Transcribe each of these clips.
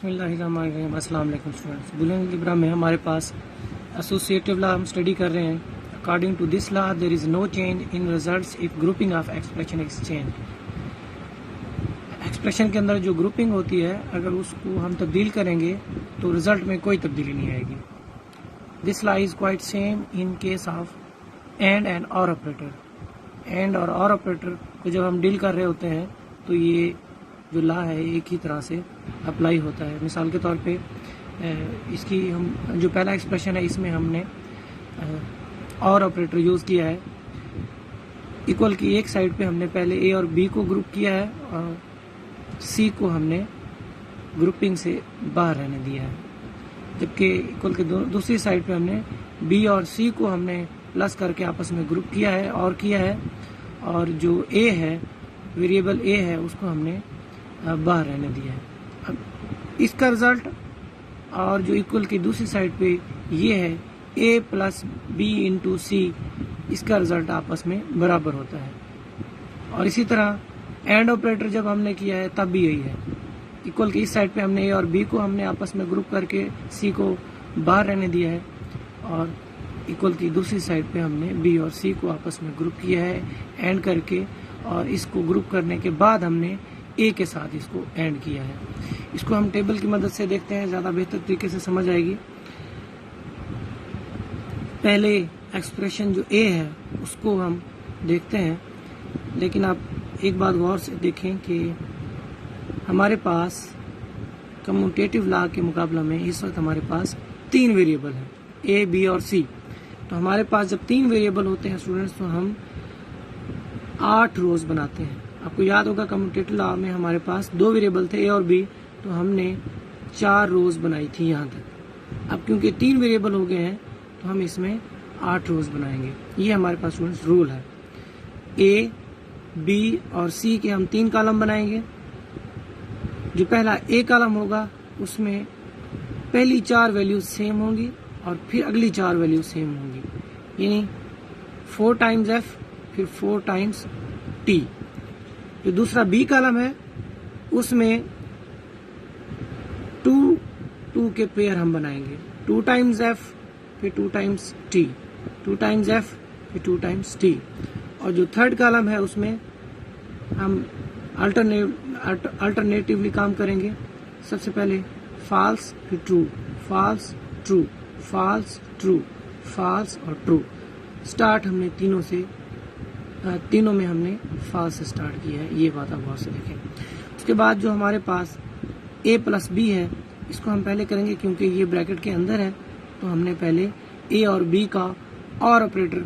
बिस्मिल्लाहिर्रहमानिर्रहीम। अस्सलाम वालेकुम स्टूडेंट्स। बुलियन अलजेब्रा में हमारे पास एसोसिएटिव लॉ हम स्टडी कर रहे हैं। According to this law there is no change in results if grouping of expression is change. Expression के अंदर जो ग्रुपिंग होती है अगर उसको हम तब्दील करेंगे तो रिजल्ट में कोई तब्दीली नहीं आएगी। This law is quite same in case of and और ऑपरेटर। एंड और ऑपरेटर को जब हम डील कर रहे होते हैं तो ये जो लॉ है एक ही तरह से अप्लाई होता है। मिसाल के तौर पे इसकी हम जो पहला एक्सप्रेशन है इसमें हमने और ऑपरेटर यूज़ किया है। इक्वल की एक साइड पे हमने पहले ए और बी को ग्रुप किया है और सी को हमने ग्रुपिंग से बाहर रहने दिया है, जबकि इक्वल के दूसरी साइड पे हमने बी और सी को हमने प्लस करके आपस में ग्रुप किया है और जो ए है वेरिएबल ए है उसको हमने बाहर रहने दिया है। अब इसका रिजल्ट और जो इक्वल की दूसरी साइड पे ये है a प्लस बी इंटू सी, इसका रिजल्ट आपस में बराबर होता है। और इसी तरह एंड ऑपरेटर जब हमने किया है तब भी यही है। इक्वल की इस साइड पे हमने a और b को हमने आपस में ग्रुप करके c को बाहर रहने दिया है और इक्वल की दूसरी साइड पे हमने b और c को आपस में ग्रुप किया है एंड करके, और इसको ग्रुप करने के बाद हमने ए के साथ इसको एंड किया है। इसको हम टेबल की मदद से देखते हैं, ज़्यादा बेहतर तरीके से समझ आएगी। पहले एक्सप्रेशन जो ए है उसको हम देखते हैं, लेकिन आप एक बात गौर से देखें कि हमारे पास कम्यूटेटिव लॉ के मुकाबला में इस वक्त हमारे पास 3 वेरिएबल हैं, ए बी और सी। तो हमारे पास जब 3 वेरिएबल होते हैं स्टूडेंट्स तो हम 8 रोज बनाते हैं। आपको याद होगा कम्यूटेटिव लॉ में हमारे पास 2 वेरिएबल थे ए और बी, तो हमने 4 रोज बनाई थी यहाँ तक। अब क्योंकि 3 वेरिएबल हो गए हैं तो हम इसमें 8 रोज बनाएंगे। ये हमारे पास स्टूडेंट्स रूल है। ए बी और सी के हम 3 कॉलम बनाएंगे। जो पहला ए कॉलम होगा उसमें पहली 4 वैल्यूज सेम होंगी और फिर अगली 4 वैल्यूज सेम होंगी, यानी 4 टाइम्स एफ फिर 4 टाइम्स टी। जो दूसरा बी कॉलम है उसमें 2 के पेयर हम बनाएंगे, 2 टाइम्स एफ फिर 2 टाइम्स टी, 2 टाइम्स एफ फिर 2 टाइम्स टी। और जो थर्ड कॉलम है उसमें हम अल्टरनेटिवली काम करेंगे। सबसे पहले फॉल्स फिर true, false true, false true, false और ट्रू। स्टार्ट हमने तीनों में हमने फॉल्स से स्टार्ट किया है, ये बात आप गौर से देखें। उसके बाद जो हमारे पास a प्लस बी है इसको हम पहले करेंगे, क्योंकि ये ब्रैकेट के अंदर है तो हमने पहले a और b का और ऑपरेटर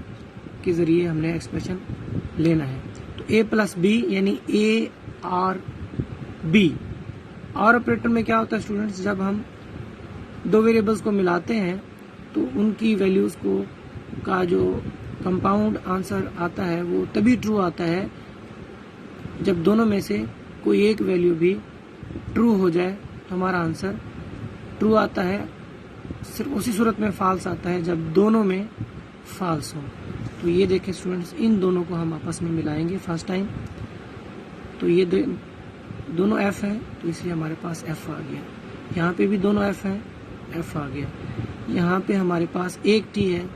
के जरिए हमने एक्सप्रेशन लेना है। तो a प्लस बी यानी a और b। और ऑपरेटर में क्या होता है स्टूडेंट्स, जब हम 2 वेरिएबल्स को मिलाते हैं तो उनकी वैल्यूज का जो कंपाउंड आंसर आता है वो तभी ट्रू आता है जब दोनों में से कोई एक वैल्यू भी ट्रू हो जाए, तो हमारा आंसर ट्रू आता है। सिर्फ उसी सूरत में फॉल्स आता है जब दोनों में फॉल्स हो। तो ये देखें स्टूडेंट्स, इन दोनों को हम आपस में मिलाएंगे फर्स्ट टाइम। तो ये दोनों एफ है तो इसलिए हमारे पास एफ आ गया। यहाँ पे भी दोनों एफ हैं, एफ आ गया। यहाँ पे हमारे पास एक टी है,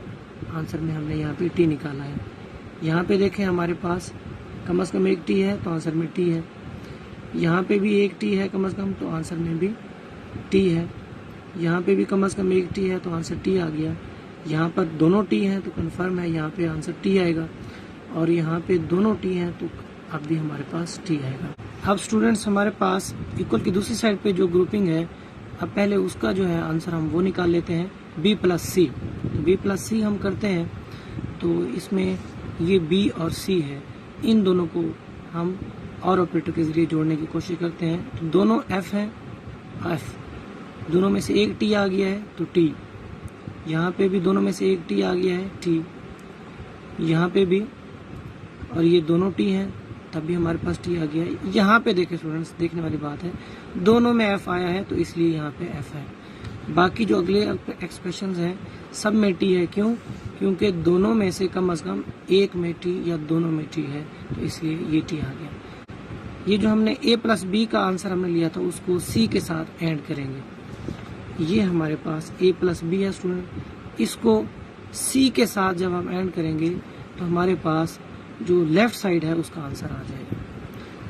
आंसर में हमने यहाँ पे टी निकाला है। यहाँ पे देखें हमारे पास कम से कम एक टी है तो आंसर में टी है। यहाँ पे भी एक टी है कम से कम तो आंसर में भी टी है। यहाँ पे भी कम से कम एक टी है तो आंसर टी आ गया। यहाँ पर दोनों टी हैं तो कन्फर्म है यहाँ पे आंसर टी आएगा, और यहाँ पे दोनों टी हैं तो अब भी हमारे पास टी आएगा। अब स्टूडेंट्स हमारे पास इक्वल की दूसरी साइड पे जो ग्रुपिंग है, अब पहले उसका जो है आंसर हम वो निकाल लेते हैं, बी प्लस सी। तो बी प्लस सी हम करते हैं तो इसमें ये बी और सी है, इन दोनों को हम और ऑपरेटर के जरिए जोड़ने की कोशिश करते हैं। तो दोनों एफ हैं, एफ दोनों में से एक टी आ गया है तो टी। यहाँ पे भी दोनों में से एक टी आ गया है, टी। यहाँ पे भी, और ये दोनों टी हैं तब भी हमारे पास टी आ गया है। यहाँ पे देखें स्टूडेंट्स, देखने वाली बात है, दोनों में एफ आया है तो इसलिए यहाँ पे एफ है। बाकी जो अगले एक्सप्रेशंस हैं सब में टी है। क्यों? क्योंकि दोनों में से कम एक में टी या दोनों में टी है तो इसलिए ये टी आ गया। ये जो हमने a प्लस बी का आंसर हमने लिया था उसको c के साथ एंड करेंगे। ये हमारे पास a प्लस बी है स्टूडेंट, इसको c के साथ जब हम एंड करेंगे तो हमारे पास जो लेफ्ट साइड है उसका आंसर आ जाएगा।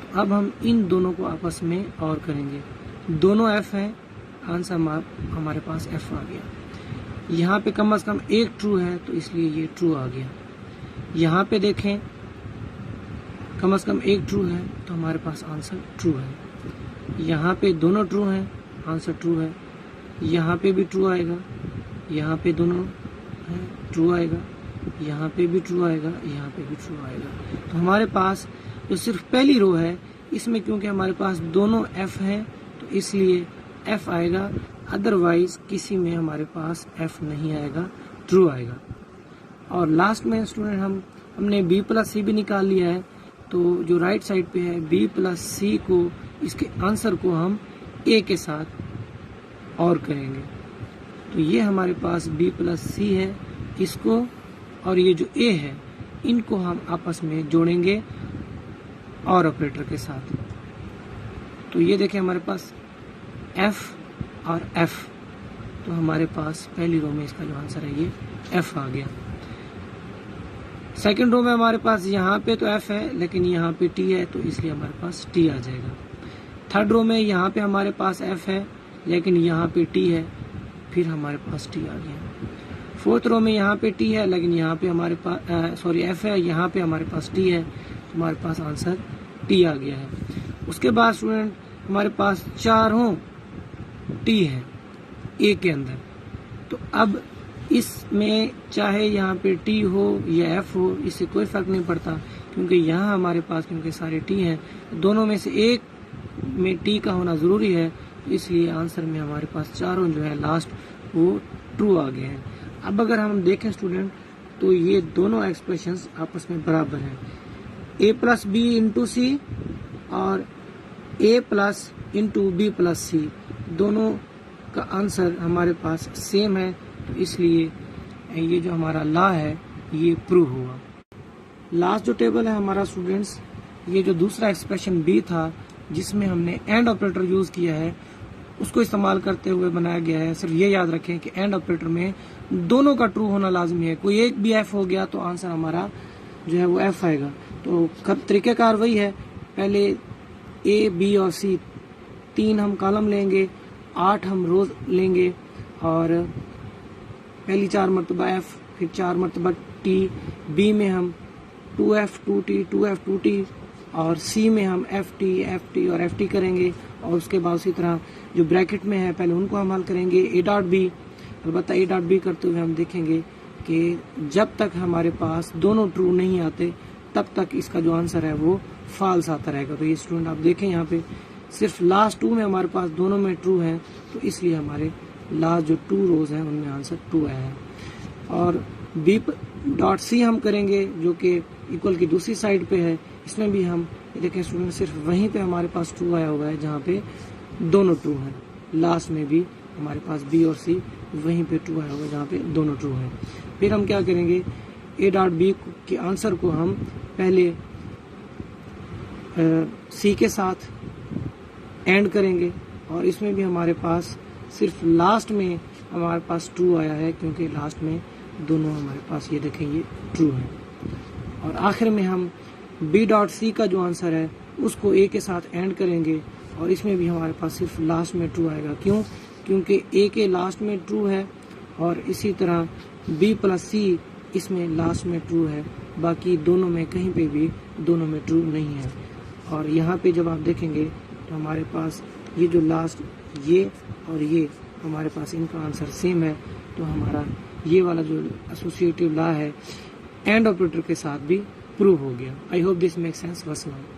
तो अब हम इन दोनों को आपस में और करेंगे, दोनों f हैं, आंसर हमारे पास f आ गया। यहाँ पे कम से कम एक ट्रू है तो इसलिए ये ट्रू आ गया। यहाँ पे देखें कम से कम एक ट्रू है तो हमारे पास आंसर ट्रू है। यहाँ पे दोनों ट्रू हैं, आंसर ट्रू है। यहाँ पे भी ट्रू आएगा, यहाँ पे दोनों है ट्रू आएगा, यहाँ पे भी ट्रू आएगा, यहाँ पे भी ट्रू आएगा। तो हमारे पास जो सिर्फ पहली रो है इसमें क्योंकि हमारे पास दोनों f हैं तो इसलिए f आएगा, अदरवाइज किसी में हमारे पास f नहीं आएगा, ट्रू आएगा। और लास्ट में स्टूडेंट हमने b प्लस सी भी निकाल लिया है, तो जो राइट साइड पे है b प्लस सी को, इसके आंसर को हम a के साथ और करेंगे। तो ये हमारे पास b प्लस सी है, इसको और ये जो a है इनको हम आपस में जोड़ेंगे और ऑपरेटर के साथ। तो ये देखें हमारे पास f और f, तो हमारे पास पहली रो में इसका जो आंसर है ये f आ गया। सेकंड रो में हमारे पास यहाँ पे तो f है लेकिन यहाँ पे t है तो इसलिए हमारे पास t आ जाएगा। थर्ड रो में यहाँ पे हमारे पास f है लेकिन यहाँ पे t है, फिर हमारे पास t आ गया। फोर्थ रो में यहाँ पे t है लेकिन यहाँ पे हमारे पास f है, यहाँ पे हमारे पास t है, तो हमारे पास आंसर t आ गया है। उसके बाद स्टूडेंट हमारे पास चारों t है a के अंदर, तो अब इसमें चाहे यहाँ पे t हो या f हो इससे कोई फर्क नहीं पड़ता, क्योंकि यहाँ हमारे पास क्योंकि सारे t हैं, दोनों में से एक में t का होना ज़रूरी है, इसलिए आंसर में हमारे पास चारों जो है लास्ट वो ट्रू आ गए हैं। अब अगर हम देखें स्टूडेंट तो ये दोनों एक्सप्रेशंस आपस में बराबर हैं, a plus B into C और a plus into B plus C, दोनों का आंसर हमारे पास सेम है, तो इसलिए ये जो हमारा ला है ये प्रूव हुआ। लास्ट जो टेबल है हमारा स्टूडेंट्स, ये जो दूसरा एक्सप्रेशन बी था जिसमें हमने एंड ऑपरेटर यूज़ किया है उसको इस्तेमाल करते हुए बनाया गया है। सिर्फ ये याद रखें कि एंड ऑपरेटर में दोनों का ट्रू होना लाजमी है, कोई एक भी f हो गया तो आंसर हमारा जो है वो f आएगा। तो तरीक़ेकार वही है, पहले a b और c तीन हम कॉलम लेंगे, 8 हम रोज लेंगे और पहली 4 मरतबा f, फिर 4 मरतबा t, b में हम 2f 2t 2f 2t और c में हम ft और ft करेंगे, और उसके बाद उसी तरह जो ब्रैकेट में है पहले उनको हम हल करेंगे a डॉट b। अलबत्ता a डॉट b करते हुए हम देखेंगे कि जब तक हमारे पास दोनों ट्रू नहीं आते तब तक इसका जो आंसर है वो फॉल्स आता रहेगा। तो ये स्टूडेंट आप देखें यहाँ पे सिर्फ लास्ट 2 में हमारे पास दोनों में ट्रू है, तो इसलिए हमारे लास्ट जो 2 रोज हैं उनमें आंसर ट्रू आया है। और b डॉट सी हम करेंगे जो कि इक्वल की दूसरी साइड पे है, इसमें भी हम देखें स्टूडेंट सिर्फ वहीं पे हमारे पास ट्रू आया हुआ है जहाँ पे दोनों ट्रू हैं। लास्ट में भी हमारे पास b और c वहीं पे ट्रू आया हुआ है जहाँ पे दोनों ट्रू हैं। फिर हम क्या करेंगे, a डॉट बी के आंसर को हम पहले c के साथ एंड करेंगे, और इसमें भी हमारे पास सिर्फ लास्ट में हमारे पास ट्रू आया है क्योंकि लास्ट में दोनों हमारे पास ये देखें ये ट्रू है। और आखिर में हम b डॉट सी का जो आंसर है उसको a के साथ एंड करेंगे, और इसमें भी हमारे पास सिर्फ लास्ट में ट्रू आएगा। क्यों? क्योंकि a के लास्ट में ट्रू है और इसी तरह b प्लस सी इसमें लास्ट में ट्रू है, बाकी दोनों में कहीं पे भी दोनों में ट्रू नहीं है। और यहाँ पे जब आप देखेंगे तो हमारे पास ये जो लास्ट ये और ये हमारे पास इनका आंसर सेम है, तो हमारा ये वाला जो एसोसिएटिव लॉ है एंड ऑपरेटर के साथ भी प्रूव हो गया। I hope this make sense. वसलाम।